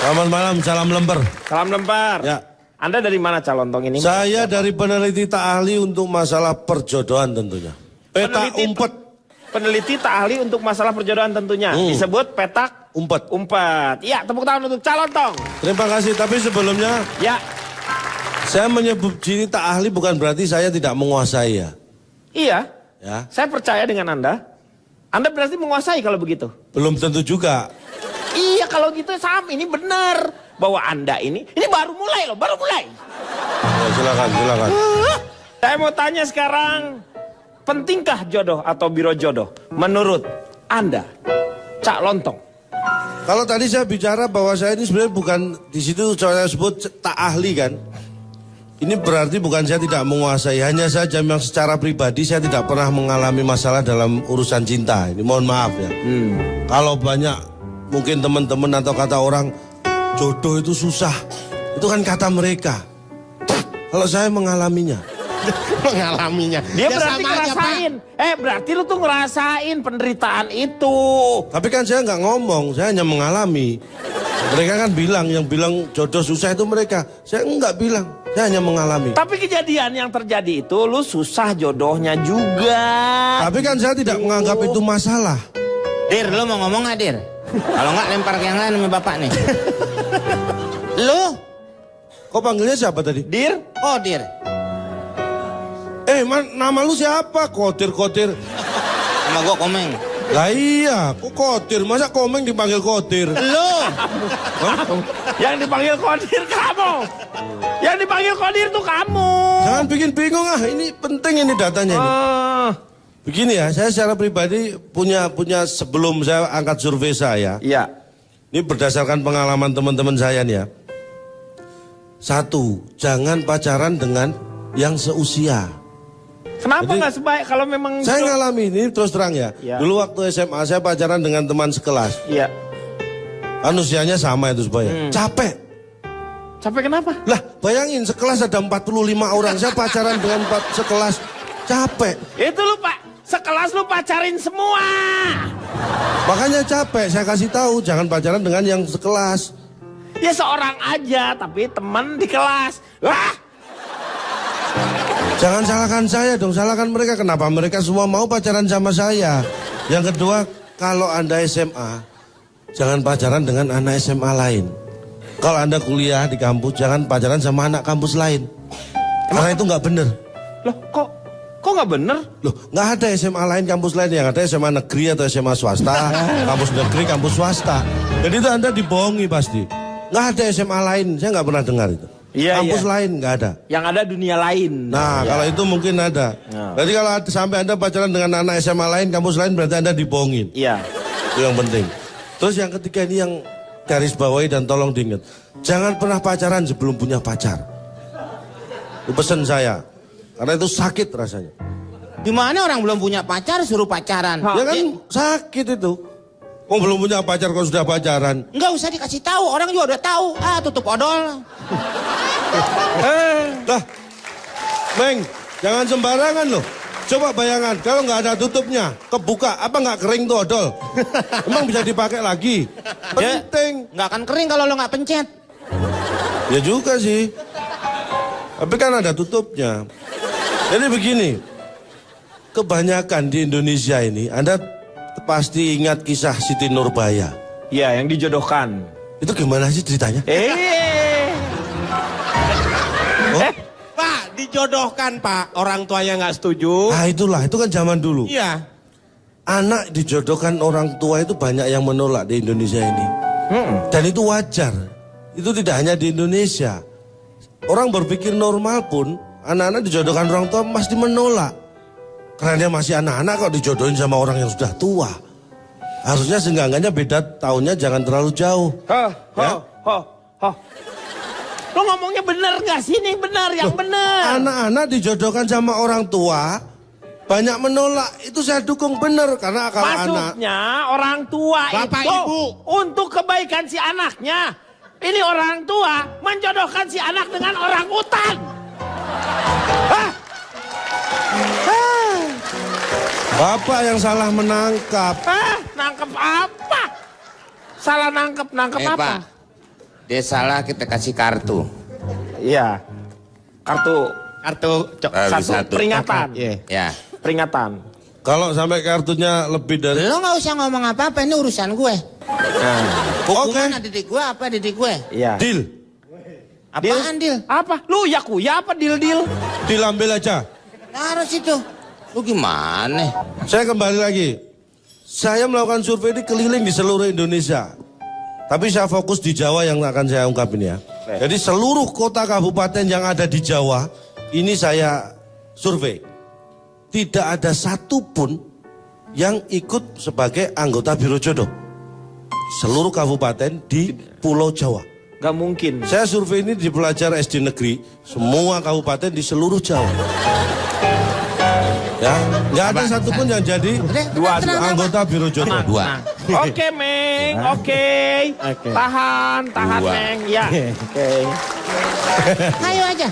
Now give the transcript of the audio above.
Selamat malam, salam lemper. Salam lempar. Ya. Anda dari mana Calontong ini? Saya dari peneliti tak ahli untuk masalah perjodohan tentunya. Petak umpet. Peneliti tak ahli untuk masalah perjodohan tentunya. Disebut petak Umpet. umpet. Ya, tepuk tangan untuk Calontong. Terima kasih, tapi sebelumnya Ya. saya menyebut diri tak ahli bukan berarti saya tidak menguasai ya. Iya. Ya. Saya percaya dengan Anda. Anda berarti menguasai kalau begitu. Belum tentu juga. Iya, kalau gitu Sam, ini benar. Bahwa Anda ini baru mulai loh, baru mulai. Ya, silakan. Saya mau tanya sekarang, pentingkah jodoh atau biro jodoh menurut Anda, Cak Lontong? Kalau tadi saya bicara bahwa saya ini sebenarnya bukan di situ saya sebut tak ahli kan. Ini berarti bukan saya tidak menguasai, hanya saja memang secara pribadi saya tidak pernah mengalami masalah dalam urusan cinta. Ini mohon maaf ya. Kalau banyak mungkin teman-teman atau kata orang jodoh itu susah, itu kan kata mereka. Kalau saya mengalaminya. Mengalaminya. Dia Ya berarti sama aja, ngerasain. Berarti lu tuh ngerasain penderitaan itu. Tapi kan saya nggak ngomong, saya hanya mengalami. Mereka kan bilang, yang bilang jodoh susah itu mereka. Saya nggak bilang, saya hanya mengalami. Tapi kejadian yang terjadi itu lu susah jodohnya juga. Tapi kan saya tidak menganggap itu masalah. Dir, lu mau ngomong nggak, Dir? Kalau nggak lempar ke yang lain sama bapak nih. Lu? Kok panggilnya siapa tadi? Dir, Oh, Dir. Nama lu siapa? Kotir. Sama gua Komeng. Lah iya, kok Kotir? Masa Komeng dipanggil Kotir? Lu? yang dipanggil Kodir kamu. Yang dipanggil Kodir tuh kamu. Jangan bikin bingung ini penting ini datanya ini. Begini ya, saya secara pribadi punya sebelum saya angkat survei saya. Iya. Ini berdasarkan pengalaman teman-teman saya nih ya. 1, jangan pacaran dengan yang seusia. Kenapa Jadi, nggak sebaik kalau memang Saya ngalami ini terus terang ya. Ya. Dulu waktu SMA saya pacaran dengan teman sekelas. Iya. Kan usianya sama itu supaya. Capek. Capek kenapa? Lah bayangin sekelas ada 45 orang. Saya pacaran dengan sekelas. Capek. Itu lu Pak, sekelas lu pacarin semua. Makanya capek. Saya kasih tahu jangan pacaran dengan yang sekelas. Ya seorang aja, tapi teman di kelas. Wah, Jangan salahkan saya dong, salahkan mereka. Kenapa mereka semua mau pacaran sama saya? Yang kedua, kalau Anda SMA, jangan pacaran dengan anak SMA lain. Kalau Anda kuliah di kampus, jangan pacaran sama anak kampus lain. Karena itu nggak bener. loh kok nggak bener? Loh, nggak ada SMA lain, kampus lain. Yang ada SMA negeri atau SMA swasta, kampus negeri, kampus swasta. Jadi itu Anda dibohongi pasti. Nggak ada SMA lain, saya nggak pernah dengar itu. Iya, Kampus iya. lain nggak ada. Yang ada dunia lain. Nah, Ya. kalau itu mungkin ada. Ya. Berarti kalau sampai Anda pacaran dengan anak SMA lain, kampus lain, berarti Anda dibohongin. Iya. Itu yang penting. Terus yang ketiga ini yang garis bawahi dan tolong diingat. Jangan pernah pacaran sebelum punya pacar. Itu pesan saya. Karena itu sakit rasanya. Gimana orang belum punya pacar suruh pacaran? Ya kan sakit itu. Kok belum punya pacar kok sudah pacaran? Nggak usah dikasih tahu, orang juga udah tahu. Tutup odol. Lah, Meng, jangan sembarangan loh. Coba bayangan, kalau nggak ada tutupnya, kebuka, apa nggak kering tuh odol? Emang bisa dipakai lagi? Penting. Nggak akan kering kalau lo nggak pencet. Ya juga sih. Tapi kan ada tutupnya. Jadi begini, kebanyakan di Indonesia ini, Anda pasti ingat kisah Siti Nurbaya. Iya, yang dijodohkan. Itu gimana sih ceritanya? Pak, dijodohkan Pak. Orang tuanya nggak setuju. Ah itulah, itu kan zaman dulu. Iya. Anak dijodohkan orang tua itu banyak yang menolak di Indonesia ini. Dan itu wajar. Itu tidak hanya di Indonesia. Orang berpikir normal pun, anak-anak dijodohkan orang tua pasti menolak. Karena dia masih anak-anak kok dijodohin sama orang yang sudah tua. Harusnya seenggak-enggaknya beda tahunnya jangan terlalu jauh. Lo ngomongnya bener nggak sih? Ini bener, yang bener. Anak-anak dijodohkan sama orang tua, banyak menolak. Itu saya dukung bener. Karena kalau anak... Maksudnya orang tua Bapak, itu Ibu. untuk kebaikan si anaknya. Ini orang tua menjodohkan si anak dengan orang utan. Bapak yang salah menangkap. Nangkep apa? Salah nangkep apa? Pak, Dia salah, kita kasih kartu. Iya. Kartu Satu. peringatan. Iya. Ya. Peringatan. Kalau sampai kartunya lebih dari... Lo nggak usah ngomong apa-apa, ini urusan gue. Nah, Hukuman didik gue apa didik gue? iya. Deal. Apaan deal? Apa? Lu yakuya apa deal? Diambil aja. Harus itu. Lu gimana? Saya kembali lagi. Saya melakukan survei ini keliling di seluruh Indonesia. Tapi saya fokus di Jawa yang akan saya ungkapin ya. Jadi seluruh kota kabupaten yang ada di Jawa, ini saya survei. Tidak ada satupun yang ikut sebagai anggota Biro Jodoh. Seluruh kabupaten di Pulau Jawa. Gak mungkin. Saya survei ini di pelajar SD negeri, semua kabupaten di seluruh Jawa. Ya, nggak ada satupun yang jadi Dua. anggota Biro Jodoh. Dua. Oke, Meng. Oke. Tahan, Dua. Meng. Ya. Oke. Ayo aja.